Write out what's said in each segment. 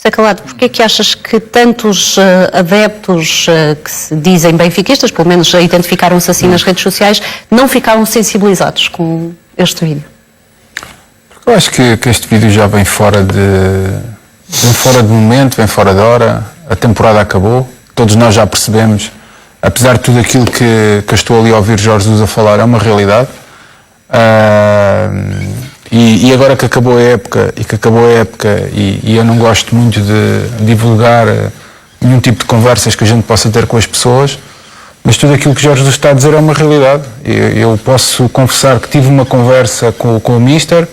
José Calado, porquê é que achas que tantos adeptos que se dizem benfiquistas, pelo menos identificaram-se assim nas redes sociais, não ficaram sensibilizados com este vídeo? Eu acho que este vídeo já vem fora de momento, vem fora de hora. A temporada acabou, todos nós já percebemos, apesar de tudo aquilo que eu estou ali a ouvir Jorge Jesus a falar, é uma realidade. E agora que acabou a época, e eu não gosto muito de divulgar nenhum tipo de conversas que a gente possa ter com as pessoas, mas tudo aquilo que Jorge Jesus está a dizer é uma realidade. Eu posso confessar que tive uma conversa com o Mister,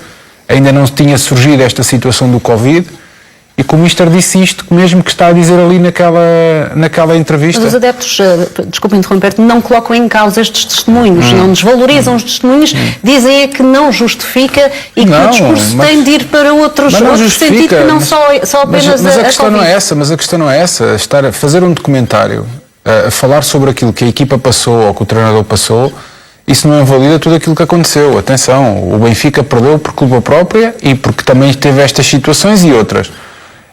ainda não tinha surgido esta situação do Covid, e que o Mister disse isto mesmo que está a dizer ali naquela entrevista. Mas os adeptos, desculpa interromper-te, não colocam em causa estes testemunhos, não desvalorizam os testemunhos, dizem é que não justifica e que o discurso tem de ir para outro sentido que não só apenas mas a questão Covid. não é essa, mas a questão não é essa. Estar a fazer um documentário, a falar sobre aquilo que a equipa passou ou que o treinador passou, isso não invalida tudo aquilo que aconteceu. Atenção, o Benfica perdeu por culpa própria e porque também teve estas situações e outras.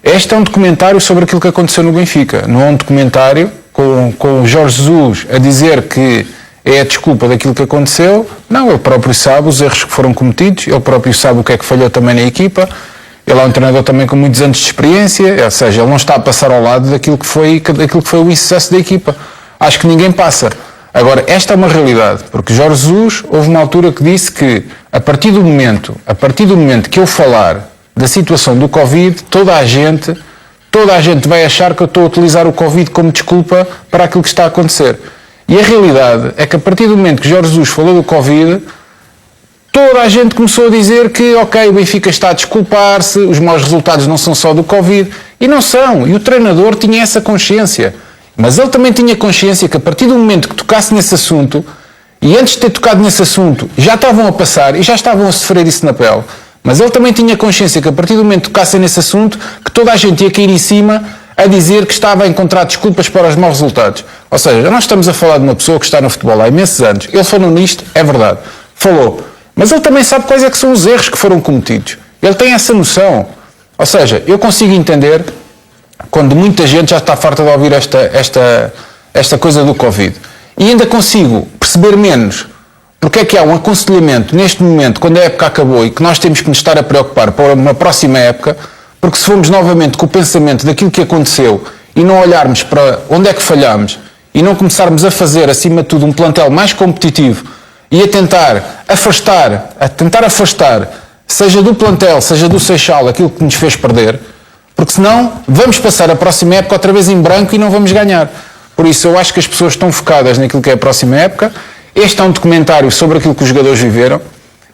Este é um documentário sobre aquilo que aconteceu no Benfica. Não é um documentário com o Jorge Jesus a dizer que é a desculpa daquilo que aconteceu. Não, ele próprio sabe os erros que foram cometidos, ele próprio sabe o que é que falhou também na equipa. Ele é um treinador também com muitos anos de experiência, ou seja, ele não está a passar ao lado daquilo que foi o insucesso da equipa. Acho que ninguém passa. Agora, esta é uma realidade, porque Jorge Jesus, houve uma altura que disse que a partir do momento que eu falar da situação do Covid, toda a gente vai achar que eu estou a utilizar o Covid como desculpa para aquilo que está a acontecer. E a realidade é que a partir do momento que Jorge Jesus falou do Covid, toda a gente começou a dizer que, ok, o Benfica está a desculpar-se, os maus resultados não são só do Covid. E não são. E o treinador tinha essa consciência. Mas ele também tinha consciência que a partir do momento que tocasse nesse assunto, e antes de ter tocado nesse assunto, já estavam a passar e já estavam a sofrer isso na pele. Mas ele também tinha consciência que a partir do momento que tocassem nesse assunto, que toda a gente ia cair em cima a dizer que estava a encontrar desculpas para os maus resultados. Ou seja, nós estamos a falar de uma pessoa que está no futebol há imensos anos. Ele falou nisto, é verdade. Falou. Mas ele também sabe quais é que são os erros que foram cometidos. Ele tem essa noção. Ou seja, eu consigo entender quando muita gente já está farta de ouvir esta coisa do Covid. E ainda consigo perceber menos porque é que há um aconselhamento neste momento, quando a época acabou e que nós temos que nos estar a preocupar para uma próxima época, porque se formos novamente com o pensamento daquilo que aconteceu e não olharmos para onde é que falhamos e não começarmos a fazer, acima de tudo, um plantel mais competitivo e a tentar afastar, seja do plantel, seja do Seixal, aquilo que nos fez perder, porque senão vamos passar a próxima época outra vez em branco e não vamos ganhar. Por isso eu acho que as pessoas estão focadas naquilo que é a próxima época. Este é um documentário sobre aquilo que os jogadores viveram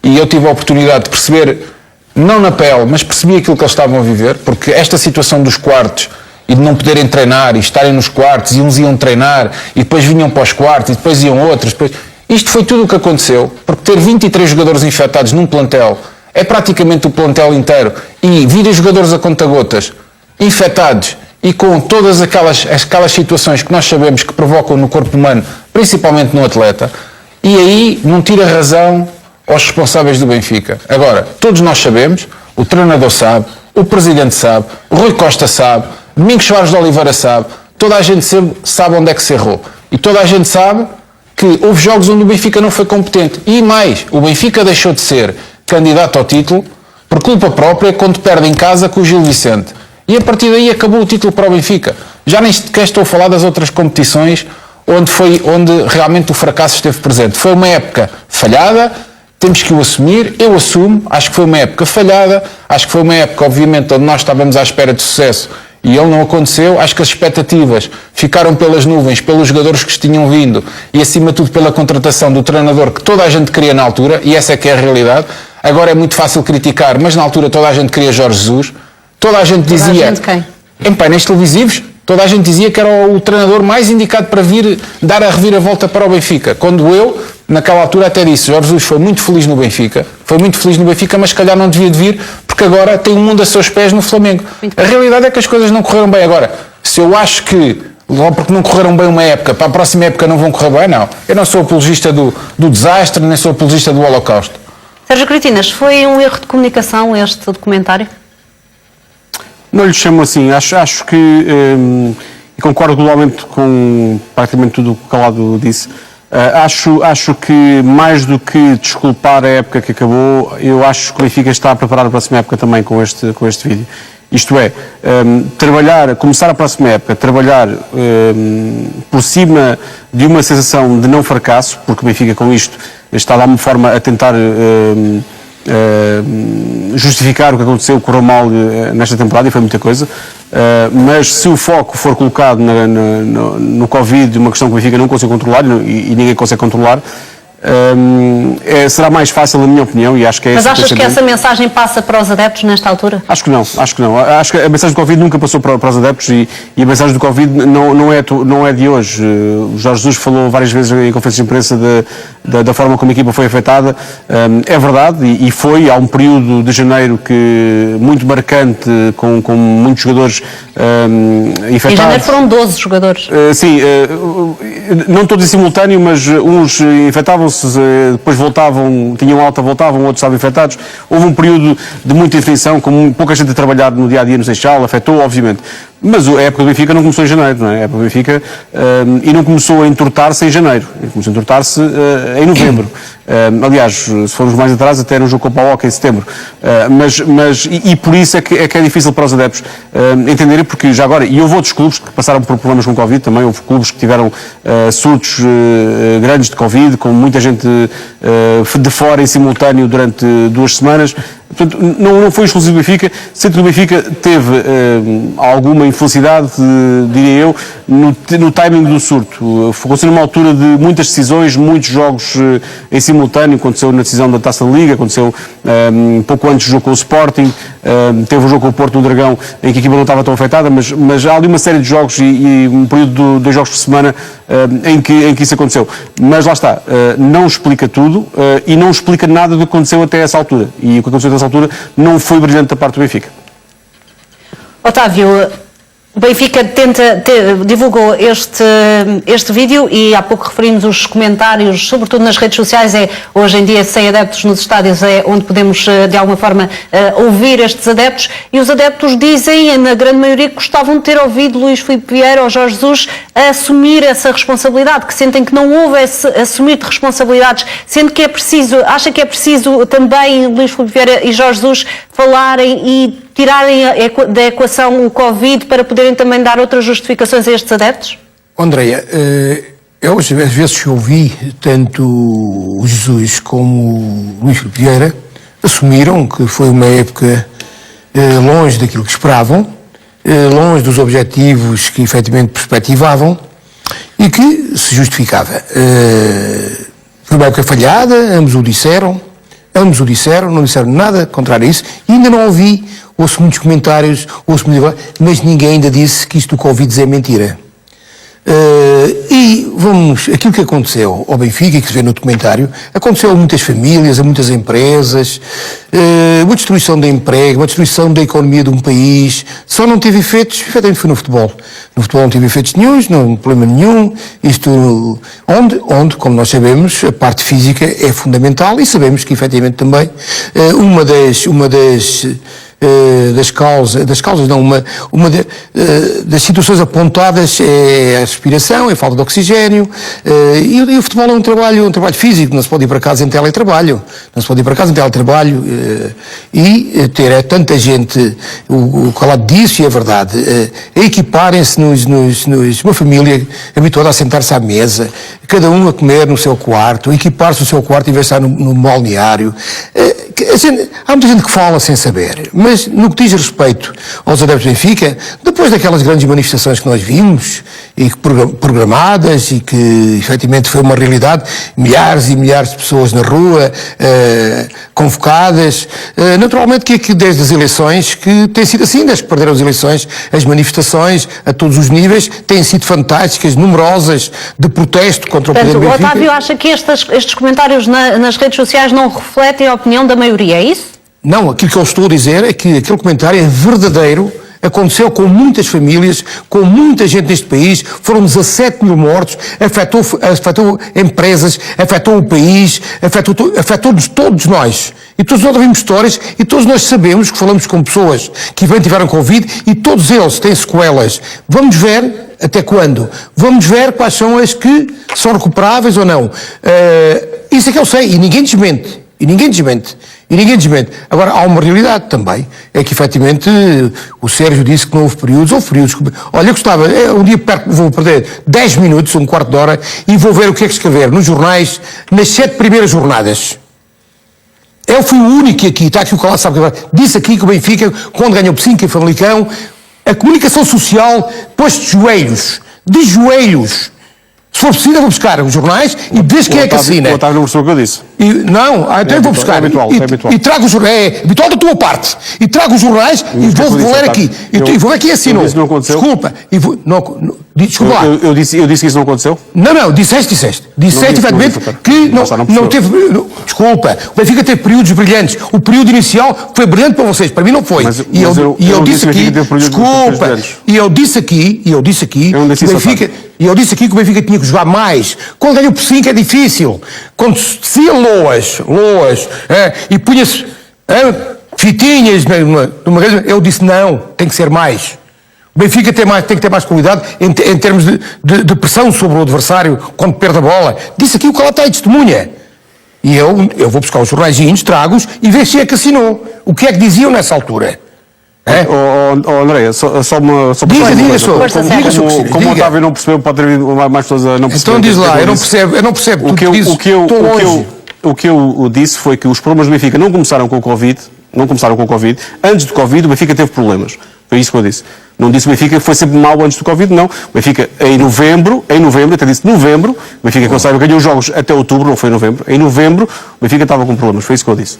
e eu tive a oportunidade de perceber, não na pele, mas percebi aquilo que eles estavam a viver, porque esta situação dos quartos e de não poderem treinar e estarem nos quartos e uns iam treinar e depois vinham para os quartos e depois iam outros, isto foi tudo o que aconteceu, porque ter 23 jogadores infectados num plantel é praticamente o plantel inteiro e virem jogadores a conta-gotas infectados e com todas aquelas situações que nós sabemos que provocam no corpo humano, principalmente no atleta, e aí não tira razão aos responsáveis do Benfica. Agora, todos nós sabemos, o treinador sabe, o presidente sabe, o Rui Costa sabe, Domingos Soares de Oliveira sabe, toda a gente sabe onde é que se errou. E toda a gente sabe que houve jogos onde o Benfica não foi competente. E mais, o Benfica deixou de ser candidato ao título por culpa própria quando perde em casa com o Gil Vicente. E a partir daí acabou o título para o Benfica. Já nem sequer estou a falar das outras competições onde realmente o fracasso esteve presente. Foi uma época falhada, temos que o assumir, eu assumo, acho que foi uma época falhada, acho que foi uma época, obviamente, onde nós estávamos à espera de sucesso e ele não aconteceu. Acho que as expectativas ficaram pelas nuvens, pelos jogadores que tinham vindo e, acima de tudo, pela contratação do treinador que toda a gente queria na altura, e essa é que é a realidade. Agora é muito fácil criticar, mas na altura toda a gente queria Jorge Jesus. Toda a gente dizia... Toda a gente quem? Em painéis televisivos, toda a gente dizia que era o treinador mais indicado para vir dar a reviravolta para o Benfica. Quando eu, naquela altura, até disse, Jorge Jesus foi muito feliz no Benfica, mas se calhar não devia de vir, porque agora tem o mundo a seus pés no Flamengo. A realidade é que as coisas não correram bem. Agora, se eu acho que, logo porque não correram bem uma época, para a próxima época não vão correr bem, não. Eu não sou apologista do desastre, nem sou apologista do Holocausto. Sérgio Cretinas, foi um erro de comunicação este documentário? Não lhe chamo assim. Acho que, e concordo globalmente com praticamente tudo o que o Calado disse, acho que mais do que desculpar a época que acabou, eu acho que o Benfica está a preparar a próxima época também com este vídeo. Isto é, começar a próxima época, trabalhar por cima de uma sensação de não fracasso, porque o Benfica com isto está de alguma forma a tentar justificar o que aconteceu, correu mal nesta temporada e foi muita coisa, mas se o foco for colocado no Covid, uma questão que o Benfica não consegue controlar e ninguém consegue controlar, será mais fácil, na minha opinião, e acho que é. Mas achas que essa mensagem passa para os adeptos nesta altura? Acho que não. Acho que a mensagem do Covid nunca passou para os adeptos e a mensagem do Covid não é de hoje. O Jorge Jesus falou várias vezes em conferências de imprensa da forma como a equipa foi afetada. É verdade, e foi. Há um período de janeiro muito marcante, com muitos jogadores infectados. Em janeiro foram 12 jogadores. Sim, não todos em simultâneo, mas uns infectavam-se, depois voltavam, tinham alta, voltavam, outros estavam infectados. Houve um período de muita intenção, com pouca gente a trabalhar no dia-a-dia no Seixal, afetou, obviamente. Mas a época do Benfica não começou em janeiro, não é? A época do Benfica e não começou a entortar-se em janeiro, começou a entortar-se em novembro. Aliás, se formos mais atrás, até no jogo com o PAOK em setembro. E por isso é que é difícil para os adeptos entenderem, porque já agora, e houve outros clubes que passaram por problemas com Covid também, houve clubes que tiveram surtos grandes de Covid, com muita gente de fora em simultâneo durante 2 semanas. Portanto, não foi exclusivo do Benfica, sendo que o Benfica teve alguma infelicidade, diria eu, no timing do surto. Aconteceu numa altura de muitas decisões, muitos jogos em simultâneo. Aconteceu na decisão da Taça da Liga, aconteceu pouco antes do jogo com o Sporting, teve o jogo com o Porto no Dragão, em que a equipa não estava tão afetada, mas há ali uma série de jogos e um período de 2 jogos por semana em que isso aconteceu. Mas lá está, não explica tudo e não explica nada do que aconteceu até essa altura. E o que aconteceu nessa altura não foi brilhante da parte do Benfica. Otávio, o Benfica divulgou este vídeo e há pouco referimos os comentários, sobretudo nas redes sociais. Hoje em dia, sem adeptos nos estádios, é onde podemos de alguma forma ouvir estes adeptos, e os adeptos dizem, na grande maioria, que gostavam de ter ouvido Luís Filipe Vieira ou Jorge Jesus a assumir essa responsabilidade, que sentem que não houve esse assumir de responsabilidades, sendo que acha que é preciso também Luís Filipe Vieira e Jorge Jesus falarem e tirarem da equação o Covid para poderem também dar outras justificações a estes adeptos? Andreia, eu às vezes que ouvi tanto o Jesus como o Luís Filipe Vieira assumiram que foi uma época longe daquilo que esperavam, longe dos objetivos que efetivamente perspectivavam e que se justificava. Foi uma época falhada, ambos o disseram, não disseram nada contrário a isso, e ainda não ouvi, ouço muitos comentários, mas ninguém ainda disse que isto do Covid é mentira. Aquilo que aconteceu ao Benfica, e que se vê no documentário, aconteceu a muitas famílias, a muitas empresas, uma destruição de emprego, uma destruição da economia de um país. Só não teve efeitos, efetivamente foi no futebol. No futebol não teve efeitos nenhuns, não houve problema nenhum. Onde, como nós sabemos, a parte física é fundamental, e sabemos que efetivamente também uma das situações apontadas é a respiração, é a falta de oxigênio, e o futebol é um trabalho físico, não se pode ir para casa em teletrabalho, e ter tanta gente, o Calado disse, e é verdade, a equiparem-se uma família habituada a sentar-se à mesa, cada um a comer no seu quarto, a equipar-se no seu quarto em vez de estar no balneário. Há muita gente que fala sem saber, mas no que diz respeito aos adeptos do Benfica, depois daquelas grandes manifestações que nós vimos, e que programadas, e que efetivamente foi uma realidade, milhares e milhares de pessoas na rua, convocadas, naturalmente que desde as eleições, que tem sido assim, desde que perderam as eleições, as manifestações a todos os níveis têm sido fantásticas, numerosas, de protesto contra o poder do Benfica. O Otávio acha que estes comentários nas redes sociais não refletem a opinião da maioria, é isso? Não, aquilo que eu estou a dizer é que aquele comentário é verdadeiro Aconteceu com muitas famílias, com muita gente neste país, foram 17 mil mortos, afetou empresas, afetou o país, afetou-nos todos nós. E todos nós ouvimos histórias e todos nós sabemos que falamos com pessoas que bem tiveram Covid e todos eles têm sequelas. Vamos ver até quando? Vamos ver quais são as que são recuperáveis ou não. Isso é que eu sei e ninguém desmente. E ninguém desmente. Agora, há uma realidade também. É que, efetivamente, o Sérgio disse que não houve períodos. Olha, eu gostava, um dia vou perder 10 minutos, um quarto de hora, e vou ver o que é que escrever nos jornais, nas 7 primeiras jornadas. Eu fui o único aqui, está aqui o Calado, sabe que disse aqui que o Benfica, quando ganhou por 5 em Famalicão, a comunicação social pôs de joelhos. Se for preciso, eu vou buscar os jornais e vejo quem é que assina. O Otávio não percebeu o que eu disse. Então eu vou buscar. É habitual. E trago os jornais. É habitual da tua parte. E trago os jornais e vou ler aqui. E vou ver quem assinou. Isso não aconteceu. Desculpa. Desculpa lá. Eu disse que isso não aconteceu? Não, disseste. Disseste, efetivamente, que não teve. Desculpa. O Benfica teve períodos brilhantes. O período inicial foi brilhante para vocês. Para mim não foi. E eu disse aqui. Desculpa. E eu disse aqui. E eu disse aqui que o Benfica tinha que jogar mais. Quando ganhou por 5 é difícil. Quando se ia loas, e punha-se fitinhas numa coisa, eu disse não, tem que ser mais. O Benfica tem que ter mais qualidade em termos de pressão sobre o adversário quando perde a bola. Disse aqui o que ela está em testemunha. E eu vou buscar os jornaizinhos, trago-os e ver se é que assinou. O que é que diziam nessa altura? André, só uma como o Otávio não percebeu, pode ter vindo mais pessoas a não perceber. Então diz lá, eu não percebo. O que eu disse foi que os problemas do Benfica não começaram com o Covid. Antes do Covid, o Benfica teve problemas. Foi isso que eu disse. Não disse que o Benfica foi sempre mau antes do Covid, não. O Benfica, em novembro, até disse novembro, o Benfica, que eu saiba, ganhou jogos até outubro, não foi em novembro. Em novembro, o Benfica estava com problemas. Foi isso que eu disse.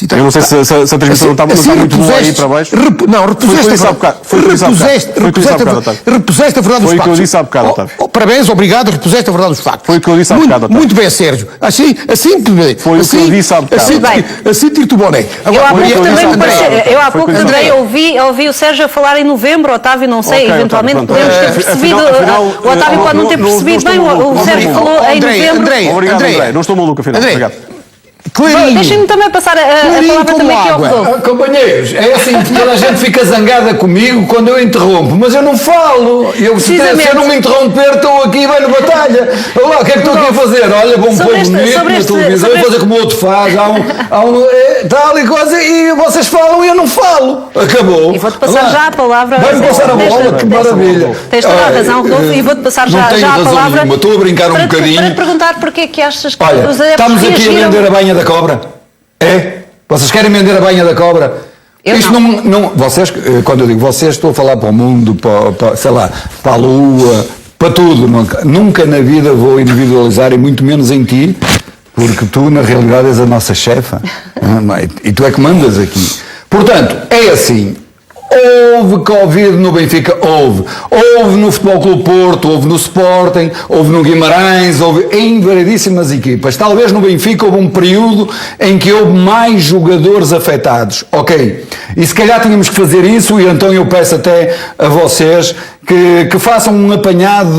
Eu não sei se a transmissão não está muito boa aí para baixo. Repuseste a verdade dos factos. Foi o que eu disse há bocado, Otávio. Parabéns, obrigado, repuseste a verdade dos factos. Foi o que eu disse há bocado, Otávio. Muito bem, Sérgio. Assim foi o que eu disse há bocado. Assim tiro-te o boné. Eu há pouco também ouvi o Sérgio a falar em novembro, Otávio, não sei, eventualmente podemos ter percebido. O Otávio pode não ter percebido bem, o Sérgio falou em novembro. Obrigado, André. Não estou maluco, afinal. Obrigado. Deixem-me também passar a palavra também aqui ao Rodolfo. Companheiros, é assim, toda a gente fica zangada comigo quando eu interrompo, mas eu não falo. Se eu não me interromper, estou aqui bem na batalha. Olá, o que é que estou aqui a fazer? Olha, vou-me pôr bonito na televisão e fazer como o outro faz. Tal e coisa, e vocês falam e eu não falo. Acabou. E vou-te passar já a palavra. Vai-me passar a bola, que maravilha. Tens toda a razão, Rodolfo, e vou-te passar já a palavra. Estou a brincar um bocadinho. Para perguntar porque é que achas que os adeptos estamos aqui a vender a banha da cobra. É? Vocês querem vender a banha da cobra? Isto não. Vocês, quando eu digo vocês, estou a falar para o mundo, sei lá, para a lua, para tudo. Nunca na vida vou individualizar, e muito menos em ti, porque tu, na realidade, és a nossa chefa. E tu é que mandas aqui. Portanto, é assim. Houve Covid no Benfica? Houve no Futebol Clube Porto, houve no Sporting, houve no Guimarães, houve em variedíssimas equipas. Talvez no Benfica houve um período em que houve mais jogadores afetados. Ok. E se calhar tínhamos que fazer isso, e então eu peço até a vocês que façam um apanhado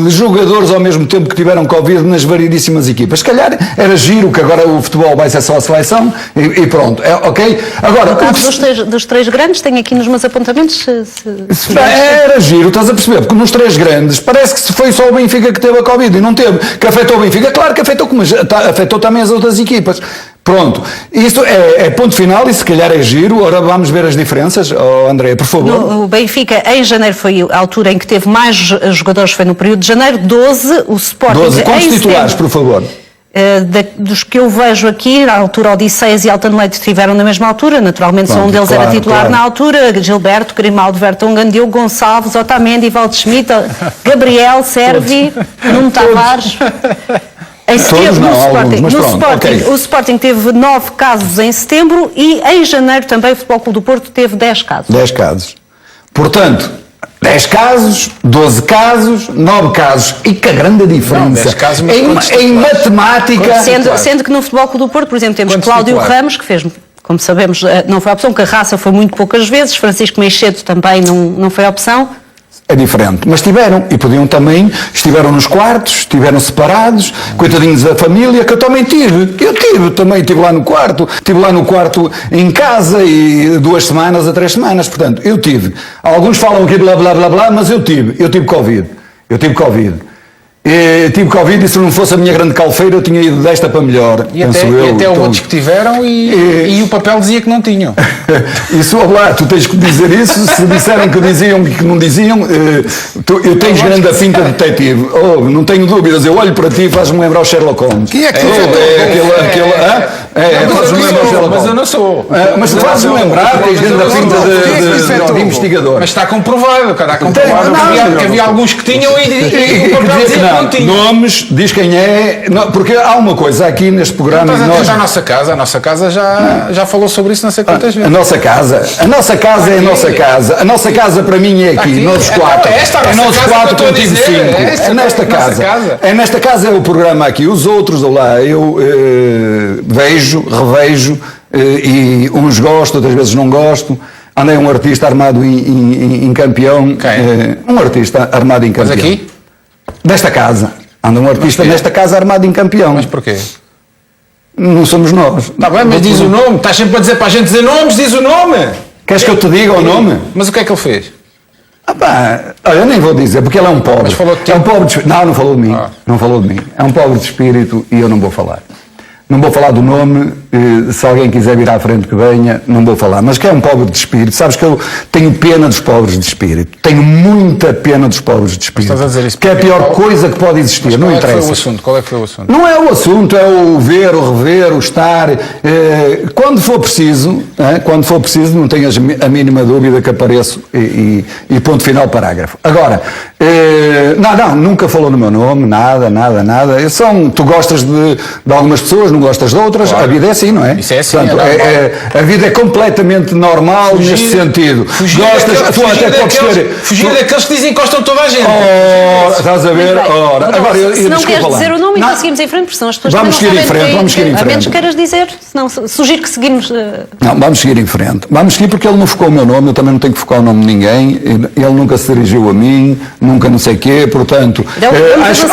de jogadores ao mesmo tempo que tiveram Covid nas variedíssimas equipas. Se calhar era giro, que agora o futebol vai ser só a seleção e pronto. Ok? Agora, no caso dos três grandes, tenho aqui nos meus apontamentos. Era giro, estás a perceber? Porque nos três grandes parece que foi só o Benfica que teve a Covid e não teve. Que afetou o Benfica, claro que afetou, mas afetou também as outras equipas. Pronto, isto é ponto final e se calhar é giro. Ora vamos ver as diferenças. André, por favor. O Benfica em janeiro foi a altura em que teve mais jogadores, foi no período de janeiro, 12, o Sporting 12, quantos titulares, por favor? Dos que eu vejo aqui, na altura Odisseias e Alton Leite estiveram na mesma altura, naturalmente só um deles era titular na altura, Gilberto, Grimaldo, Vertonghen, Diogo Gonçalves, Otamendi, Waldschmidt, Gabriel, Servi, Nuno Tavares. Em setembro, o Sporting teve 9 casos em setembro e em janeiro também o Futebol Clube do Porto teve 10 casos. 10 casos. Portanto, 10 casos, 12 casos, 9 casos. E que grande diferença. Não, em matemática. Sendo que no Futebol Clube do Porto, por exemplo, temos Cláudio Ramos, que fez como sabemos, não foi opção, Carraça foi muito poucas vezes, Francisco Meixedo também não foi opção. É diferente, mas tiveram, e podiam também, estiveram nos quartos, estiveram separados, coitadinhos da família, que eu também tive. Eu estive lá no quarto em casa, e 2 semanas a 3 semanas, portanto, eu tive. Alguns falam aqui blá blá blá blá, mas eu tive Covid. Tive Covid e se não fosse a minha grande calfeira eu tinha ido desta para melhor. E até outros que tiveram e o papel dizia que não tinham. Isso, lá, tu tens que dizer isso. Se disseram que diziam que não diziam, eu tenho grande pinta de detetive. Não tenho dúvidas. Eu olho para ti e faz-me lembrar o Sherlock Holmes. Quem é que faz-me lembrar o Sherlock Holmes. Mas eu não sou. Mas tu fazes-me lembrar, tens grande pinta de investigador. Mas está comprovado, cara. Está comprovado que havia alguns que tinham e o papel dizia que não tinha. Nomes, diz quem é. Porque há uma coisa aqui neste programa. Mas a nossa casa já falou sobre isso não sei quantas vezes. A nossa casa é a nossa casa. A nossa casa para mim é aqui, nosso quarto. É nosso quarto contigo 5. É nesta casa. É nesta casa é o programa aqui. Os outros, lá, eu vejo, revejo, e uns gosto, outras vezes não gosto. Andei um artista armado em campeão. Um artista armado em campeão. Mas aqui? Desta casa. Anda um artista nesta casa armado em campeão. Mas porquê? Não somos nós. Está bem, mas diz o nome. Estás sempre a dizer para a gente dizer nomes, diz o nome. Queres que eu te diga o nome? Mas o que é que ele fez? Olha, eu nem vou dizer, porque ele é um pobre. Mas falou de ti? É um pobre de espírito. Não falou de mim. Não falou de mim. É um pobre de espírito e eu não vou falar. Não vou falar do nome, se alguém quiser vir à frente que venha, não vou falar. Mas que é um pobre de espírito. Sabes que eu tenho pena dos pobres de espírito. Tenho muita pena dos pobres de espírito. Estás a dizer isso que é a pior coisa que pode existir. Mas não qual interessa. Foi o assunto? Qual é que foi o assunto? Não é o assunto, é o ver, o rever, o estar. Quando for preciso, não tenhas a mínima dúvida que apareço e ponto final, parágrafo. Agora, nunca falou no meu nome, nada. Tu gostas de algumas pessoas, não gostas de outras, claro. A vida é assim, não é? Isso é assim. Portanto, a vida é completamente normal neste sentido. Fugir daqueles que dizem que gostam de toda a gente. Estás a ver? Se não queres dizer o nome, então seguimos em frente, porque senão as pessoas vamos seguir em frente. A menos que queiras dizer, senão sugiro que seguimos. Não, vamos seguir em frente. Vamos seguir porque ele não focou o meu nome, eu também não tenho que focar o nome de ninguém. Ele nunca se dirigiu a mim, nunca não sei o quê, portanto.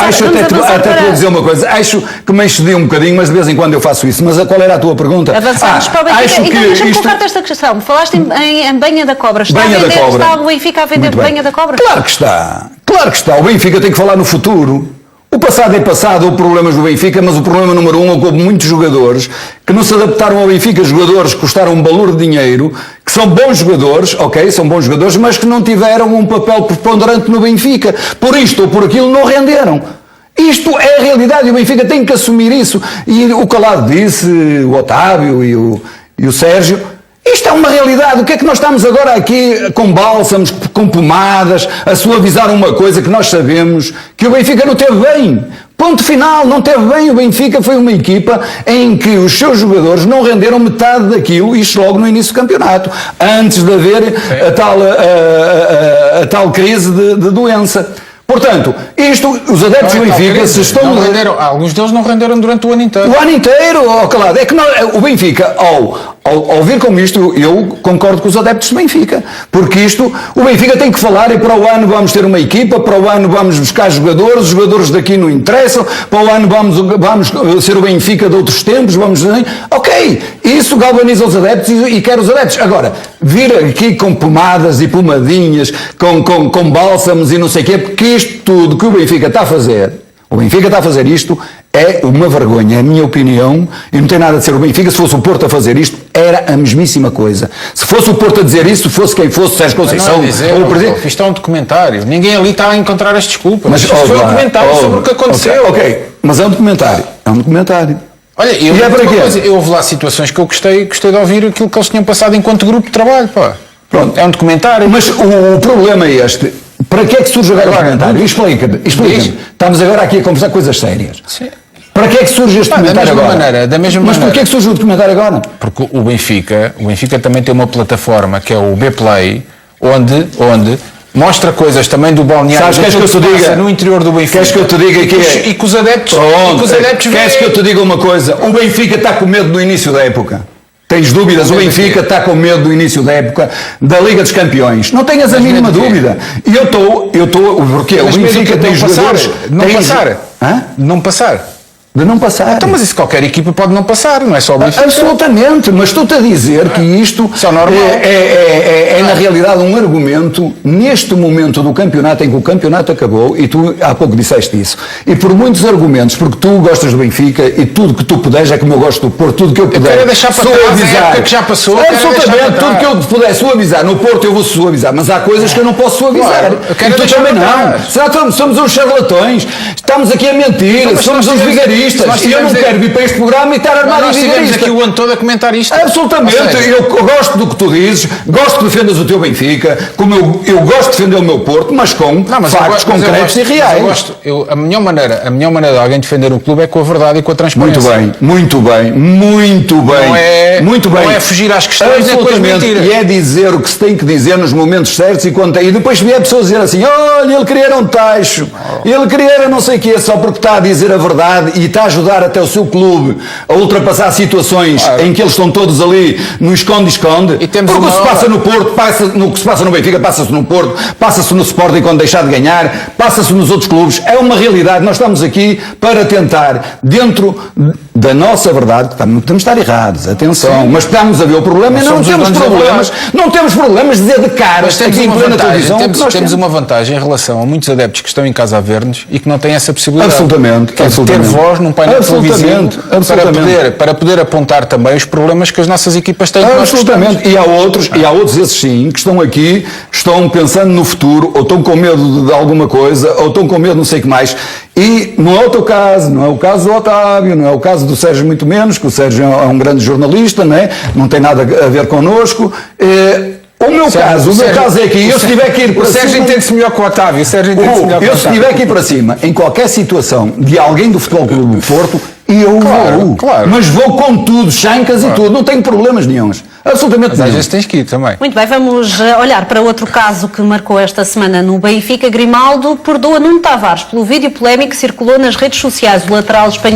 Acho até te vou dizer uma coisa, acho que me excedi um bocadinho, mas de vez em quando eu faço isso. Mas qual era a tua pergunta? Avançamos para o Benfica. Então deixa-me colocar-te esta questão. Falaste em Banha da Cobra. Está o Benfica a vender Banha da Cobra? Claro que está. O Benfica tem que falar no futuro. O passado é passado, houve problemas do Benfica, mas o problema número 1 é que houve muitos jogadores que não se adaptaram ao Benfica, jogadores que custaram um valor de dinheiro, que são bons jogadores, mas que não tiveram um papel preponderante no Benfica. Por isto ou por aquilo não renderam. Isto é a realidade e o Benfica tem que assumir isso. E o Calado disse, o Otávio e o Sérgio, isto é uma realidade. O que é que nós estamos agora aqui com bálsamos, com pomadas, a suavizar uma coisa que nós sabemos que o Benfica não teve bem. Ponto final, não teve bem. O Benfica foi uma equipa em que os seus jogadores não renderam metade daquilo, isto logo no início do campeonato, antes de haver a tal crise de doença. Portanto, os adeptos do Benfica, se estão... Alguns deles não renderam durante o ano inteiro. O ano inteiro, Calado. É que o Benfica, ao vir com isto, eu concordo com os adeptos do Benfica. Porque o Benfica tem que falar e para o ano vamos ter uma equipa, para o ano vamos buscar jogadores, os jogadores daqui não interessam, para o ano vamos ser o Benfica de outros tempos, Ok, isso galvaniza os adeptos e quer os adeptos. Agora, vir aqui com pomadas e pomadinhas, com bálsamos e não sei o quê, porque isto tudo que o Benfica está a fazer, isto é uma vergonha, é a minha opinião, e não tem nada de ser o Benfica. Se fosse o Porto a fazer isto, era a mesmíssima coisa. Se fosse o Porto a dizer isso, fosse quem fosse, Sérgio Conceição, ou o Presidente... Isto é um documentário, ninguém ali está a encontrar as desculpas. Mas isto foi um documentário sobre o que aconteceu. Ok, mas é um documentário. Olha, eu houve lá situações que eu gostei de ouvir aquilo que eles tinham passado enquanto grupo de trabalho, pá. Pronto. É um documentário. Mas o problema é este. Para que é que surge agora o documentário? Explica-me. Estamos agora aqui a conversar coisas sérias. Sim. Para que é que surge este documentário agora? Da mesma maneira. Mas porquê é que surge o documentário agora? Porque o Benfica também tem uma plataforma que é o B-Play, onde mostra coisas também do balneário. Sabes, queres que eu te diga no interior do Benfica? Queres que eu te diga que é? E que os adeptos Queres que eu te diga uma coisa? O Benfica está com medo no início da época. Tens dúvidas? O Benfica está com medo do início da época da Liga dos Campeões. Não tenhas a mínima dúvida. E eu estou, porque o Benfica tem jogadores... Não passar. De não passar. Então, mas isso qualquer equipa pode não passar, não é só o Benfica. Absolutamente, mas estou-te a dizer que isto é na realidade um argumento neste momento do campeonato em que o campeonato acabou, e tu há pouco disseste isso, e por muitos argumentos, porque tu gostas do Benfica e tudo que tu puderes é como eu gosto do Porto, tudo que eu puder. Eu quero deixar para trás a época que já passou. Absolutamente, tudo que eu puder suavizar no Porto eu vou suavizar, mas há coisas que eu não posso suavizar. Claro, eu quero e tu também não. Será somos uns charlatões, estamos aqui a mentir, somos uns vigaristas. E eu não quero vir para este programa e estar armado nós em tivemos vigarista. aqui o ano todo a comentar isto. Absolutamente. Eu gosto do que tu dizes, gosto que defendas o teu Benfica, como eu gosto de defender o meu Porto, mas com factos concretos e reais. A melhor maneira de alguém defender um clube é com a verdade e com a transparência. Muito bem. Não é fugir às questões, é com as mentiras. E é dizer o que se tem que dizer nos momentos certos e depois vier pessoas dizer assim, olha, ele queria um tacho, ele queria não sei o quê, só porque está a dizer a verdade e está a ajudar até o seu clube a ultrapassar situações em que eles estão todos ali no esconde-esconde. Porque o que se passa no Porto, o que se passa no Benfica, passa-se no Porto, passa-se no Sporting quando deixar de ganhar, passa-se nos outros clubes. É uma realidade. Nós estamos aqui para tentar, dentro da nossa verdade, que estamos a estar errados, atenção, mas estamos a ver o problema e não temos problemas de dizer de cara, mas temos aqui em plena televisão. Temos uma vantagem em relação a muitos adeptos que estão em casa a ver-nos e que não têm essa possibilidade. Absolutamente. Ter voz num painel televisivo para poder apontar também os problemas que as nossas equipas têm. Absolutamente. E há outros, esses sim, que estão aqui, estão pensando no futuro, ou estão com medo de alguma coisa, ou estão com medo de não sei o que mais. E não é o teu caso, não é o caso do Otávio, não é o caso do Sérgio muito menos, que o Sérgio é um grande jornalista, não tem nada a ver connosco. O meu caso é que eu se tiver que ir para cima... O Sérgio entende-se melhor que o Otávio. Eu se tiver que ir para cima, em qualquer situação de alguém do Futebol Clube do Porto, eu vou. Claro. Mas vou com tudo, chancas e tudo, não tenho problemas nenhuns. Absolutamente mas nenhum. às vezes tens que ir também. Muito bem, vamos olhar para outro caso que marcou esta semana no Benfica. Grimaldo perdoa Nuno Tavares pelo vídeo polémico que circulou nas redes sociais. O lateral espanhol